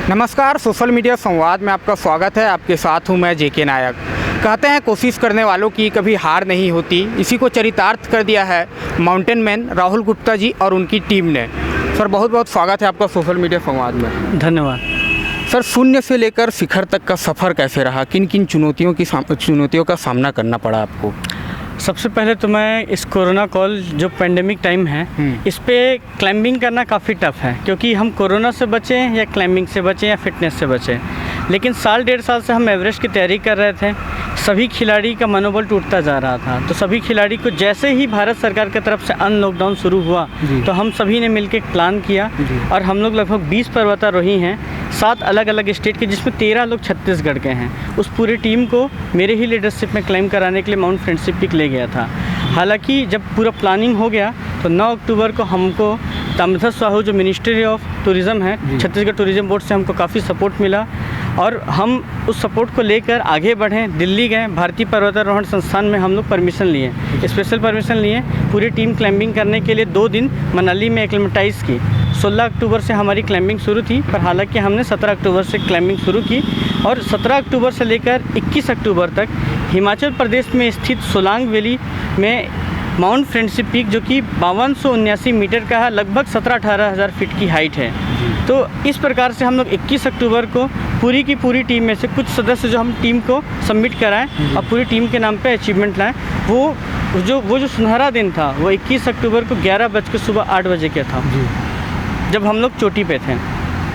नमस्कार, social media संवाद में आपका स्वागत है। आपके साथ हूं मैं जेके नायक। कहते हैं कोशिश करने वालों की कभी हार नहीं होती। इसी को चरितार्थ कर दिया है माउंटेन मैन राहुल गुप्ता जी और उनकी टीम ने। सर, बहुत बहुत स्वागत है आपका सोशल मीडिया संवाद में। धन्यवाद। सर, शून्य से लेकर शिखर तक का सफ़र कैसे रहा? किन किन चुनौतियों का सामना करना पड़ा आपको? सबसे पहले तो मैं इस कोरोना कॉल जो पेंडेमिक टाइम है इस पे क्लाइंबिंग करना काफ़ी टफ है, क्योंकि हम कोरोना से बचें या क्लाइंबिंग से बचें या फिटनेस से बचें। लेकिन साल डेढ़ साल से हम एवरेस्ट की तैयारी कर रहे थे। सभी खिलाड़ी का मनोबल टूटता जा रहा था, तो सभी खिलाड़ी को जैसे ही भारत सरकार की तरफ से अनलॉकडाउन शुरू हुआ तो हम सभी ने मिलकर प्लान किया और हम लोग लगभग 20 पर्वतारोही हैं 7 अलग अलग स्टेट के, जिसमें 13 लोग छत्तीसगढ़ के हैं। उस पूरी टीम को मेरे ही लीडरशिप में क्लाइंब कराने के लिए माउंट फ्रेंडशिप पीक ले गया था। हालांकि जब पूरा प्लानिंग हो गया तो 9 अक्टूबर को हमको ताम्रध्वज साहू जो मिनिस्ट्री ऑफ टूरिज़्म है, छत्तीसगढ़ टूरिज़्म बोर्ड से हमको काफ़ी सपोर्ट मिला और हम उस सपोर्ट को लेकर आगे बढ़े। दिल्ली गए, भारतीय पर्वतारोहण संस्थान में हम लोग परमिशन लिए, स्पेशल परमिशन लिए। पूरी टीम क्लाइंबिंग करने के लिए 2 दिन मनाली में एक्लेमेटाइज़ की। 16 अक्टूबर से हमारी क्लाइंबिंग शुरू थी, पर हालांकि हमने 17 अक्टूबर से क्लाइंबिंग शुरू की और 17 अक्टूबर से लेकर 21 अक्टूबर तक हिमाचल प्रदेश में स्थित सोलांग वैली में माउंट फ्रेंडशिप पीक, जो कि 5279 मीटर का है, लगभग 17-18 हज़ार फीट की हाइट है। तो इस प्रकार से हम लोग 21 अक्टूबर को पूरी की पूरी टीम में से कुछ सदस्य जो हम टीम को सबमिट कराएं और पूरी टीम के नाम पे अचीवमेंट लाएं, वो जो सुनहरा दिन था वो 21 अक्टूबर को 11 बज के सुबह 8 बजे का था, जब हम लोग चोटी पे थे।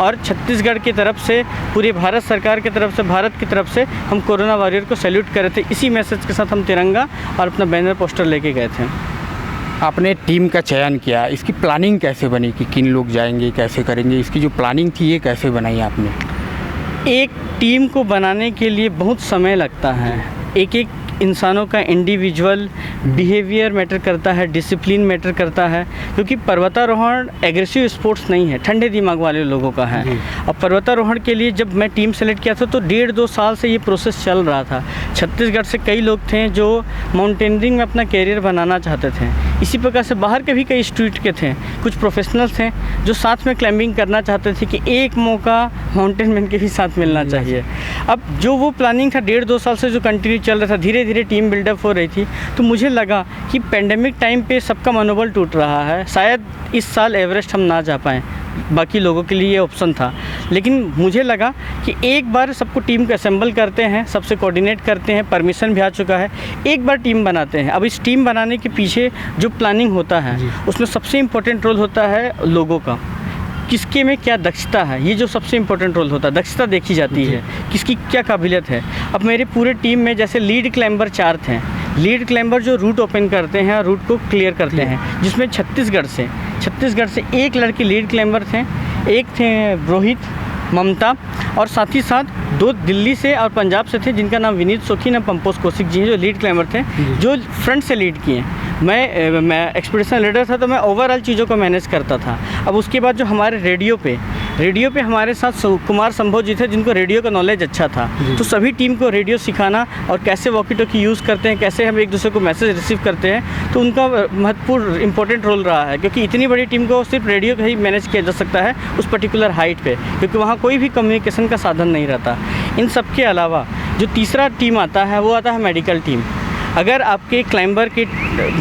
और छत्तीसगढ़ की तरफ से, पूरी भारत सरकार की तरफ से, भारत की तरफ से हम कोरोना वॉरियर को सैल्यूट कर रहे थे। इसी मैसेज के साथ हम तिरंगा और अपना बैनर पोस्टर लेके गए थे। आपने टीम का चयन किया, इसकी प्लानिंग कैसे बनी कि किन लोग जाएंगे, कैसे करेंगे? इसकी जो प्लानिंग थी ये कैसे बनाई आपने? एक टीम को बनाने के लिए बहुत समय लगता है। एक इंसानों का इंडिविजुअल बिहेवियर मैटर करता है, डिसिप्लिन मैटर करता है, क्योंकि पर्वतारोहण एग्रेसिव स्पोर्ट्स नहीं है, ठंडे दिमाग वाले लोगों का है। अब पर्वतारोहण के लिए जब मैं टीम सेलेक्ट किया था तो 1.5-2 साल से ये प्रोसेस चल रहा था। छत्तीसगढ़ से कई लोग थे जो माउंटेनियरिंग में अपना कैरियर बनाना चाहते थे। इसी प्रकार से बाहर के भी कई इंस्टीट्यूट के थे, कुछ प्रोफेशनल्स थे जो साथ में क्लाइंबिंग करना चाहते थे कि एक मौका माउंटेन मैन के भी साथ मिलना चाहिए। अब जो वो प्लानिंग था 1.5-2 साल से जो कंटिन्यू चल रहा था, धीरे धीरे टीम बिल्डअप हो रही थी, तो मुझे लगा कि पेंडेमिक टाइम पे सबका मनोबल टूट रहा है, शायद इस साल एवरेस्ट हम ना जा पाएँ। बाकी लोगों के लिए ये ऑप्शन था, लेकिन मुझे लगा कि एक बार सबको टीम को असेंबल करते हैं, सबसे कोऑर्डिनेट करते हैं, परमिशन भी आ चुका है, एक बार टीम बनाते हैं। अब इस टीम बनाने के पीछे जो प्लानिंग होता है उसमें सबसे इम्पोर्टेंट रोल होता है लोगों का, किसके में क्या दक्षता है, ये जो सबसे इम्पोर्टेंट रोल होता है। दक्षता देखी जाती है, किसकी क्या काबिलियत है। अब मेरे पूरे टीम में जैसे लीड क्लाइंबर 4 थे। लीड क्लाइंबर जो रूट ओपन करते हैं और रूट को क्लियर करते हैं, जिसमें छत्तीसगढ़ से एक लड़के लीड क्लाइंबर थे, एक थे रोहित, ममता, और साथ ही साथ 2 दिल्ली से और पंजाब से थे, जिनका नाम विनीत सोखी और पंपोज कौशिक जी हैं, जो लीड क्लाइंबर थे, जो फ्रंट से लीड किए। मैं एक्सपीडिशन लीडर था, तो मैं ओवरऑल चीज़ों को मैनेज करता था। अब उसके बाद जो हमारे रेडियो पे हमारे साथ कुमार संभव जी थे, जिनको रेडियो का नॉलेज अच्छा था, तो सभी टीम को रेडियो सिखाना और कैसे वॉकी टॉकी यूज़ करते हैं, कैसे हम एक दूसरे को मैसेज रिसीव करते हैं, तो उनका महत्वपूर्ण इंपॉर्टेंट रोल रहा है। क्योंकि इतनी बड़ी टीम को सिर्फ रेडियो का ही मैनेज किया जा सकता है उस पर्टिकुलर हाइट पे, क्योंकि वहाँ कोई भी कम्युनिकेशन का साधन नहीं रहता। इन सब के अलावा जो तीसरा टीम आता है वो आता है मेडिकल टीम। अगर आपके क्लाइंबर के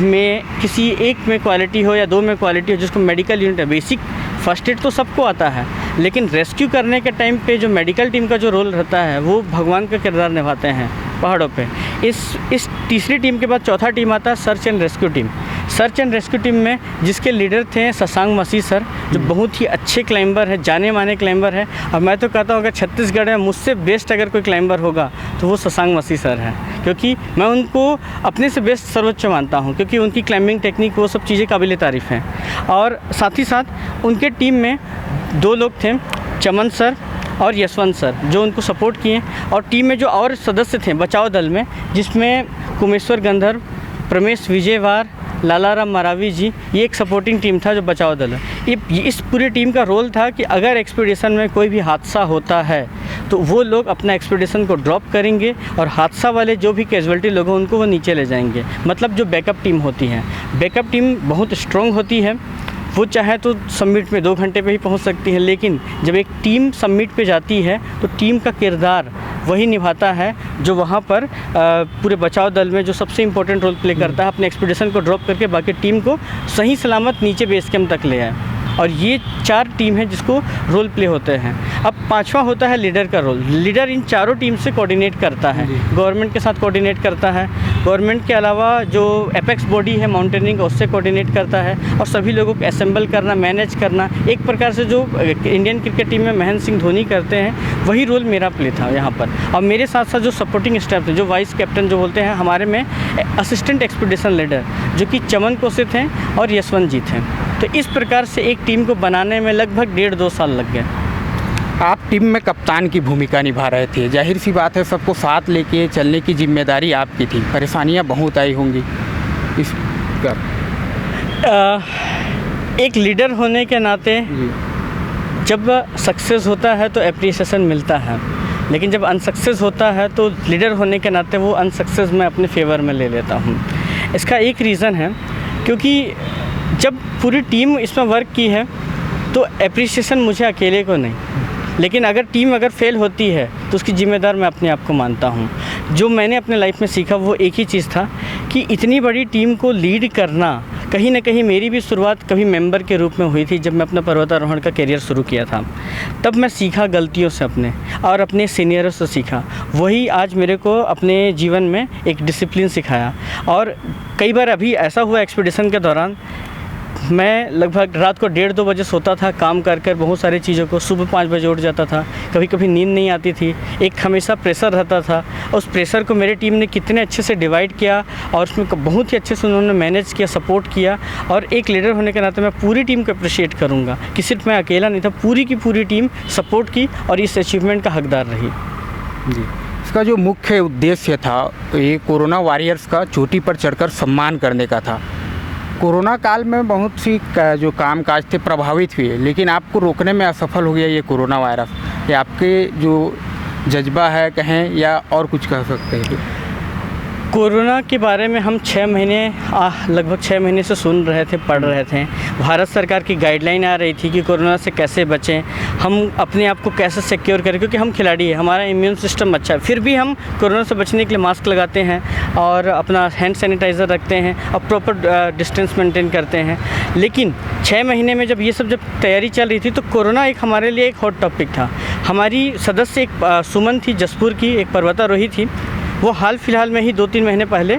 में किसी एक में क्वालिटी हो या 2 में क्वालिटी हो, जिसको मेडिकल यूनिट है, बेसिक फर्स्ट एड तो सबको आता है, लेकिन रेस्क्यू करने के टाइम पे जो मेडिकल टीम का जो रोल रहता है वो भगवान का किरदार निभाते हैं पहाड़ों पे। इस तीसरी टीम के बाद चौथा टीम आता है search and rescue team. Search and rescue team में जिसके लीडर थे शशांक मसीह सर, जो बहुत ही अच्छे क्लाइंबर है, जाने माने क्लाइंबर है। और मैं तो कहता हूँ अगर छत्तीसगढ़ में मुझसे बेस्ट अगर कोई क्लाइंबर होगा तो वो शशांक मसीह सर है, क्योंकि मैं उनको अपने से बेस्ट सर्वोच्च मानता हूँ, क्योंकि उनकी क्लाइंबिंग टेक्निक वो सब चीज़ें काबिल तारीफ़ हैं। और साथ ही साथ उनके टीम में 2 लोग थे, चमन सर और यशवंत सर, जो उनको सपोर्ट किए। और टीम में जो और सदस्य थे बचाव दल में, जिसमें कुमेश्वर गंधर्व, प्रमेश विजयवार, लालाराम मरावी जी, ये एक सपोर्टिंग टीम था जो बचाव दल है। ये इस पूरी टीम का रोल था कि अगर एक्सपीडिशन में कोई भी हादसा होता है तो वो लोग अपना एक्सपीडिशन को ड्रॉप करेंगे और हादसा वाले जो भी कैजुअल्टी लोग हैं उनको वो नीचे ले जाएंगे। मतलब जो बैकअप टीम होती है, बैकअप टीम बहुत स्ट्रॉन्ग होती है। वो चाहे तो समिट में 2 घंटे पे ही पहुंच सकती है, लेकिन जब एक टीम समिट पे जाती है तो टीम का किरदार वही निभाता है जो वहाँ पर पूरे बचाव दल में जो सबसे इम्पोर्टेंट रोल प्ले करता है, अपने एक्सपीडिशन को ड्रॉप करके बाकी टीम को सही सलामत नीचे बेस कैंप तक ले आए। और ये 4 टीम है जिसको रोल प्ले होते हैं। अब 5वां होता है लीडर का रोल। लीडर इन चारों टीम से कोऑर्डिनेट करता है, गवर्नमेंट के साथ कोऑर्डिनेट करता है, गवर्नमेंट के अलावा जो एपेक्स बॉडी है माउंटेनिंग उससे कोऑर्डिनेट करता है, और सभी लोगों को असेंबल करना, मैनेज करना, एक प्रकार से जो इंडियन क्रिकेट टीम में महेंद्र सिंह धोनी करते हैं वही रोल मेरा प्ले था यहाँ पर। और मेरे साथ साथ जो सपोर्टिंग स्टाफ थे, जो वाइस कैप्टन जो बोलते हैं हमारे में, असिस्टेंट एक्सपीडिशन लीडर जो कि चमन कोसित हैं और यशवंत जी थे। तो इस प्रकार से एक टीम को बनाने में लगभग 1.5-2 साल लग गए। आप टीम में कप्तान की भूमिका निभा रहे थे, जाहिर सी बात है सबको साथ लेके चलने की जिम्मेदारी आपकी थी, परेशानियां बहुत आई होंगी इस एक लीडर होने के नाते जब सक्सेस होता है तो एप्रिसिएशन मिलता है, लेकिन जब अनसक्सेस होता है तो लीडर होने के नाते वो अनसक्सेस मैं अपने फेवर में ले लेता हूँ। इसका एक रीज़न है, क्योंकि जब पूरी टीम इसमें वर्क की है तो एप्रिसिएशन मुझे अकेले को नहीं, लेकिन अगर टीम फेल होती है तो उसकी ज़िम्मेदार मैं अपने आप को मानता हूँ। जो मैंने अपने लाइफ में सीखा वो एक ही चीज़ था कि इतनी बड़ी टीम को लीड करना, कहीं ना कहीं मेरी भी शुरुआत कभी मेंबर के रूप में हुई थी जब मैं अपना पर्वतारोहण का करियर शुरू किया था। तब मैं सीखा गलतियों से अपने और अपने सीनियरों से सीखा, वही आज मेरे को अपने जीवन में एक डिसिप्लिन सिखाया। और कई बार अभी ऐसा हुआ एक्सपीडिशन के दौरान, मैं लगभग रात को 1:30-2 बजे सोता था काम कर बहुत सारी चीज़ों को, सुबह 5 बजे उठ जाता था, कभी कभी नींद नहीं आती थी, एक हमेशा प्रेशर रहता था। उस प्रेशर को मेरी टीम ने कितने अच्छे से डिवाइड किया और उसमें बहुत ही अच्छे से उन्होंने मैनेज किया, सपोर्ट किया। और एक लीडर होने के नाते मैं पूरी टीम को अप्रिशिएट करूँगा कि सिर्फ मैं अकेला नहीं था, पूरी की पूरी टीम सपोर्ट की और इस अचीवमेंट का हकदार रही। जी, इसका जो मुख्य उद्देश्य था ये कोरोना वॉरियर्स का चोटी पर चढ़कर सम्मान करने का था। कोरोना काल में बहुत सी जो काम काज थे प्रभावित हुए, लेकिन आपको रोकने में असफल हो गया ये कोरोना वायरस। ये आपके जो जज्बा है कहें या और कुछ कह सकते हैं? कोरोना के बारे में हम 6 महीने लगभग 6 महीने से सुन रहे थे, पढ़ रहे थे। भारत सरकार की गाइडलाइन आ रही थी कि कोरोना से कैसे बचें, हम अपने आप को कैसे सिक्योर करें, क्योंकि हम खिलाड़ी हैं, हमारा इम्यून सिस्टम अच्छा है। फिर भी हम कोरोना से बचने के लिए मास्क लगाते हैं और अपना हैंड सैनिटाइज़र रखते हैं और प्रॉपर डिस्टेंस मेंटेन करते हैं। लेकिन 6 महीने में जब तैयारी चल रही थी तो कोरोना एक हमारे लिए एक हॉट टॉपिक था। हमारी सदस्य एक सुमन थी, जसपुर की एक पर्वतारोही थी, वो हाल फिलहाल में ही 2-3 महीने पहले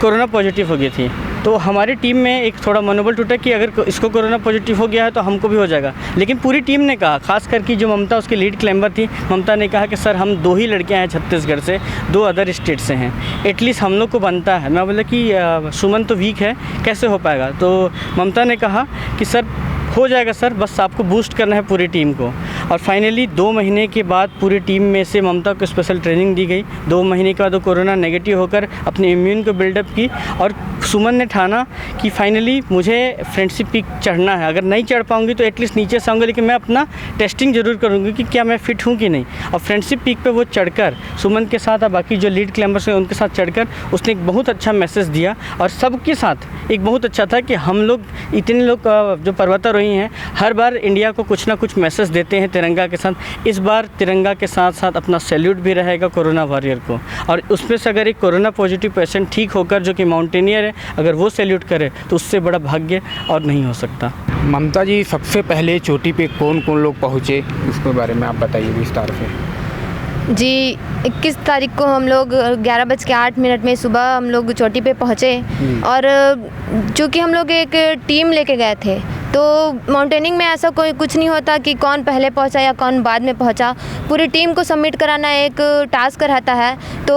कोरोना पॉजिटिव हो गई थी। तो हमारी टीम में एक थोड़ा मनोबल टूटा कि अगर इसको कोरोना पॉजिटिव हो गया है तो हमको भी हो जाएगा। लेकिन पूरी टीम ने कहा, खास करके जो ममता उसकी लीड क्लाइंबर थी, ममता ने कहा कि सर हम 2 ही लड़कियां हैं छत्तीसगढ़ से, 2 अदर स्टेट से हैं, एटलीस्ट हम लोग को बनता है। मैं बोला कि सुमन तो वीक है, कैसे हो पाएगा? तो ममता ने कहा कि सर हो जाएगा सर, बस आपको बूस्ट करना है पूरी टीम को। और फाइनली 2 महीने के बाद पूरी टीम में से ममता को स्पेशल ट्रेनिंग दी गई। 2 महीने के बाद वो कोरोना नेगेटिव होकर अपने इम्यून को बिल्डअप की और सुमन ने ठाना कि फाइनली मुझे फ्रेंडशिप पीक चढ़ना है, अगर नहीं चढ़ पाऊंगी तो एटलीस्ट नीचे से आऊँगी, लेकिन मैं अपना टेस्टिंग ज़रूर करूँगी कि क्या मैं फ़िट हूँ कि नहीं। और फ्रेंडशिप पीक पे वो चढ़कर सुमन के साथ और बाकी जो लीड क्लाइंबर्स हैं उनके साथ चढ़कर उसने एक बहुत अच्छा मैसेज दिया और सबके साथ एक बहुत अच्छा था कि हम लोग इतने लोग जो पर्वतारोही हैं हर बार इंडिया को कुछ ना कुछ मैसेज देते हैं तिरंगा के साथ। इस बार तिरंगा के साथ साथ अपना सैल्यूट भी रहेगा कोरोना वॉरियर को, और उसमें से अगर एक कोरोना पॉजिटिव पेशेंट ठीक होकर जो कि माउंटेनियर है अगर वो सैल्यूट करे तो उससे बड़ा भाग्य और नहीं हो सकता। ममता जी, सबसे पहले चोटी पे कौन कौन लोग पहुँचे, उसके बारे में आप बताइए विस्तार से। जी, 21 तारीख को हम लोग 11:08 में सुबह हम लोग चोटी पे पहुँचे। और चूँकि हम लोग एक टीम लेके गए थे तो माउंटेनिंग में ऐसा कोई कुछ नहीं होता कि कौन पहले पहुंचा या कौन बाद में पहुंचा। पूरी टीम को सबमिट कराना एक टास्क रहता है। तो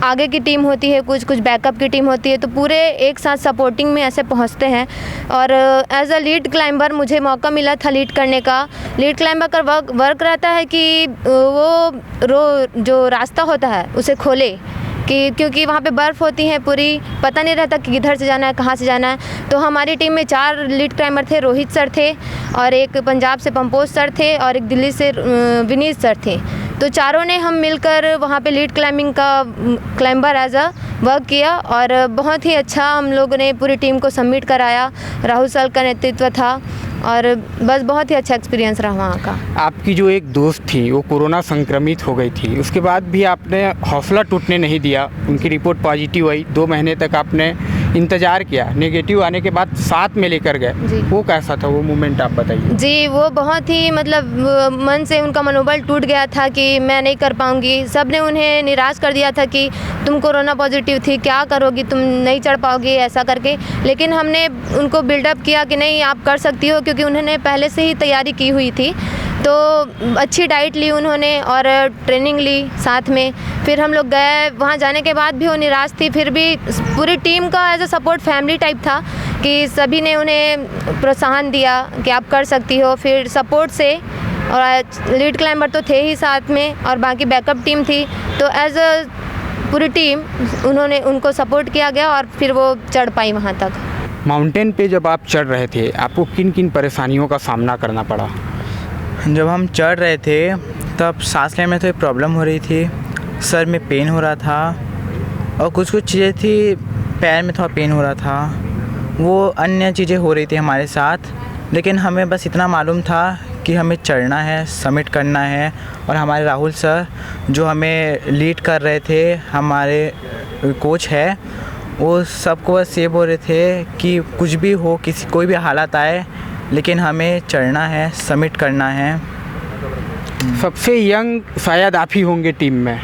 आगे की टीम होती है, कुछ बैकअप की टीम होती है, तो पूरे एक साथ सपोर्टिंग में ऐसे पहुंचते हैं। और एज अ लीड क्लाइंबर मुझे मौका मिला था लीड करने का। लीड क्लाइंबर का वर्क रहता है कि वो जो रास्ता होता है उसे खोले, कि क्योंकि वहाँ पे बर्फ़ होती है पूरी, पता नहीं रहता कि किधर से जाना है, कहाँ से जाना है। तो हमारी टीम में 4 लीड क्लाइंबर थे, रोहित सर थे और एक पंजाब से पंपोज सर थे और एक दिल्ली से विनीत सर थे। तो चारों ने हम मिलकर वहाँ पे लीड क्लाइंबिंग का क्लाइंबर एज अ वर्क किया और बहुत ही अच्छा हम लोगों ने पूरी टीम को सबमिट कराया। राहुल सर का नेतृत्व था और बस बहुत ही अच्छा एक्सपीरियंस रहा वहाँ का। आपकी जो एक दोस्त थी वो कोरोना संक्रमित हो गई थी, उसके बाद भी आपने हौसला टूटने नहीं दिया। उनकी रिपोर्ट पॉजिटिव आई, 2 महीने तक आपने इंतज़ार किया, नेगेटिव आने के बाद साथ में लेकर जी। गए। वो कैसा था वो मोमेंट, आप बताइए। जी, वो बहुत ही मतलब मन से उनका मनोबल टूट गया था कि मैं नहीं कर पाऊँगी। सब ने उन्हें निराश कर दिया था कि तुम कोरोना पॉजिटिव थी, क्या करोगी, तुम नहीं चढ़ पाओगी, ऐसा करके। लेकिन हमने उनको बिल्डअप किया कि नहीं आप कर सकती हो, क्योंकि उन्होंने पहले से ही तैयारी की हुई थी। तो अच्छी डाइट ली उन्होंने और ट्रेनिंग ली साथ में। फिर हम लोग गए, वहाँ जाने के बाद भी वो निराश थी, फिर भी पूरी टीम का as a support family type था कि सभी ने उन्हें प्रोत्साहन दिया कि आप कर सकती हो। फिर सपोर्ट से, और लीड क्लाइंबर तो थे ही साथ में और बाकी बैकअप टीम थी, तो एज अ पूरी टीम उनको सपोर्ट किया गया और फिर वो चढ़ पाई वहाँ तक। माउंटेन पे जब आप चढ़ रहे थे, आपको किन किन परेशानियों का सामना करना पड़ा? जब हम चढ़ रहे थे तब सांस लेने में थोड़ी प्रॉब्लम हो रही थी, सर में पेन हो रहा था और कुछ चीज़ें थी, पैर में थोड़ा पेन हो रहा था। वो अन्य चीज़ें हो रही थी हमारे साथ, लेकिन हमें बस इतना मालूम था कि हमें चढ़ना है, सबमिट करना है। और हमारे राहुल सर जो हमें लीड कर रहे थे, हमारे कोच है, वो सबको बस ये बोल रहे थे कि कुछ भी हो, कोई भी हालत आए, लेकिन हमें चढ़ना है, सबमिट करना है। सबसे यंग शायद आप ही होंगे टीम में,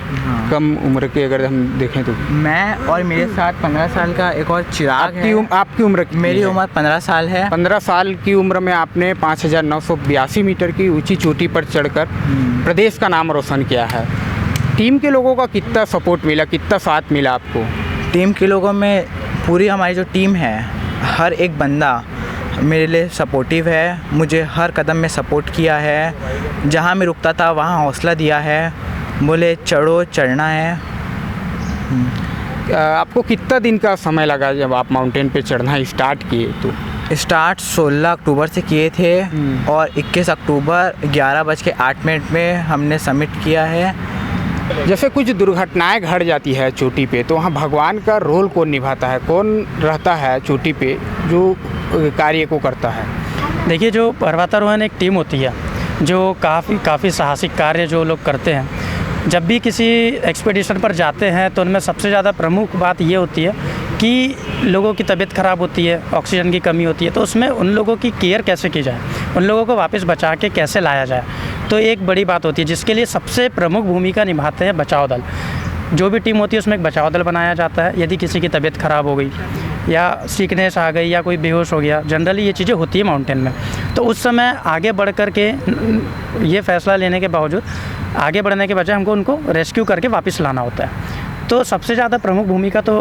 कम उम्र के अगर हम देखें तो। मैं और मेरे साथ 15 साल का एक और चिराग है। आपकी उम्र कितनी मेरी है? उम्र 15 साल है। 15 साल की उम्र में आपने 5982 मीटर की ऊंची चोटी पर चढ़कर प्रदेश का नाम रोशन किया है। टीम के लोगों का कितना सपोर्ट मिला, कितना साथ मिला आपको? टीम के लोगों में पूरी हमारी जो टीम है, हर एक बंदा मेरे लिए सपोर्टिव है, मुझे हर कदम में सपोर्ट किया है। जहाँ मैं रुकता था वहाँ हौसला दिया है, बोले चढ़ो, चढ़ना है। आपको कितना दिन का समय लगा जब आप माउंटेन पे चढ़ना स्टार्ट किए? तो स्टार्ट 16 अक्टूबर से किए थे और 21 अक्टूबर 11:08 में हमने सबमिट किया है। जैसे कुछ दुर्घटनाएं घट जाती है चोटी पे, तो वहाँ भगवान का रोल कौन निभाता है? कौन रहता है चोटी पे जो कार्य को करता है? देखिए, जो पर्वतारोहण एक टीम होती है जो काफ़ी साहसिक कार्य जो लोग करते हैं। जब भी किसी एक्सपीडिशन पर जाते हैं तो उनमें सबसे ज़्यादा प्रमुख बात ये होती है कि लोगों की तबीयत ख़राब होती है, ऑक्सीजन की कमी होती है, तो उसमें उन लोगों की केयर कैसे की जाए, उन लोगों को वापस बचा के कैसे लाया जाए, तो एक बड़ी बात होती है जिसके लिए सबसे प्रमुख भूमिका निभाते हैं बचाव दल। जो भी टीम होती है उसमें एक बचाव दल बनाया जाता है। यदि किसी की तबीयत ख़राब हो गई या सीकनेस आ गई या कोई बेहोश हो गया, जनरली ये चीज़ें होती है माउंटेन में, तो उस समय आगे बढ़ कर के ये फ़ैसला लेने के बावजूद आगे बढ़ने के बजाय हमको उनको रेस्क्यू करके वापस लाना होता है। तो सबसे ज़्यादा प्रमुख भूमिका तो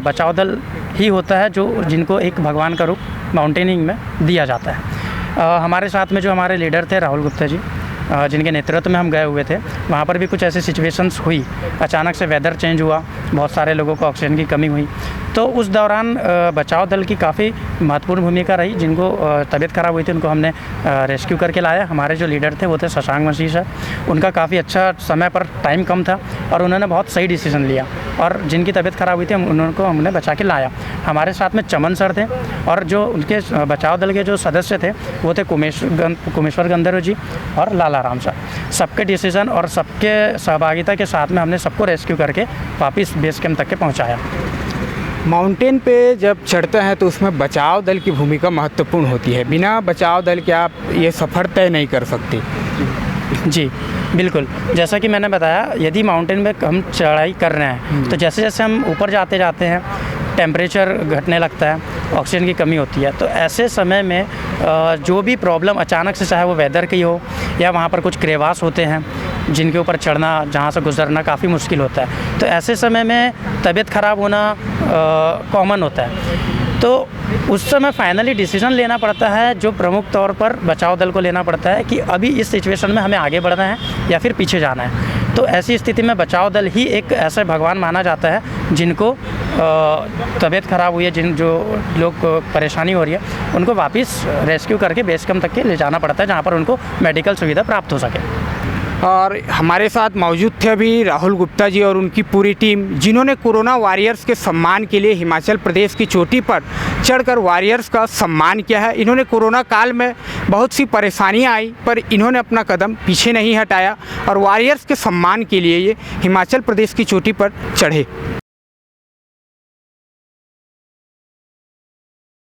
बचाव दल ही होता है, जो जिनको एक भगवान का रूप माउंटेनिंग में दिया जाता है। हमारे साथ में जो हमारे लीडर थे राहुल गुप्ता जी, जिनके नेतृत्व में हम गए हुए थे, वहाँ पर भी कुछ ऐसी सिचुएशंस हुई। अचानक से वेदर चेंज हुआ, बहुत सारे लोगों को ऑक्सीजन की कमी हुई, तो उस दौरान बचाव दल की काफ़ी महत्वपूर्ण भूमिका रही। जिनको तबीयत ख़राब हुई थी उनको हमने रेस्क्यू करके लाया। हमारे जो लीडर थे वो थे शशांक मसीह सर। उनका काफ़ी अच्छा समय पर टाइम कम था और उन्होंने बहुत सही डिसीजन लिया, और जिनकी तबीयत ख़राब हुई थी उनको हमने बचा के लाया। हमारे साथ में चमन सर थे, और जो उनके बचाव दल के जो सदस्य थे वो थे कुमेश्वर गंधर्व जी और लाला राम सर। सबके डिसीजन और सबके सहभागिता के साथ में हमने सबको रेस्क्यू करके वापस बेस कैंप तक के पहुँचाया। माउंटेन पे जब चढ़ते हैं तो उसमें बचाव दल की भूमिका महत्वपूर्ण होती है। बिना बचाव दल के आप ये सफ़र तय नहीं कर सकते। जी बिल्कुल, जैसा कि मैंने बताया, यदि माउंटेन में हम चढ़ाई कर रहे हैं तो जैसे जैसे हम ऊपर जाते जाते हैं टेम्परेचर घटने लगता है, ऑक्सीजन की कमी होती है, तो ऐसे समय में जो भी प्रॉब्लम अचानक से, चाहे वो वेदर की हो या वहाँ पर कुछ क्रेवास होते हैं जिनके ऊपर चढ़ना, जहाँ से गुजरना काफ़ी मुश्किल होता है, तो ऐसे समय में तबीयत ख़राब होना कॉमन होता है। तो उस समय फाइनली डिसीजन लेना पड़ता है, जो प्रमुख तौर पर बचाव दल को लेना पड़ता है कि अभी इस सिचुएशन में हमें आगे बढ़ना है या फिर पीछे जाना है। तो ऐसी स्थिति में बचाव दल ही एक ऐसे भगवान माना जाता है जिनको तबीयत ख़राब हुई है, जो लोग को परेशानी हो रही है, उनको वापस रेस्क्यू करके बेस कैंप तक के ले जाना पड़ता है, जहाँ पर उनको मेडिकल सुविधा प्राप्त हो सके। और हमारे साथ मौजूद थे अभी राहुल गुप्ता जी और उनकी पूरी टीम, जिन्होंने कोरोना वॉरियर्स के सम्मान के लिए हिमाचल प्रदेश की चोटी पर चढ़कर वॉरियर्स का सम्मान किया है। इन्होंने कोरोना काल में बहुत सी परेशानियां आई, पर इन्होंने अपना कदम पीछे नहीं हटाया और वॉरियर्स के सम्मान के लिए ये हिमाचल प्रदेश की चोटी पर चढ़े।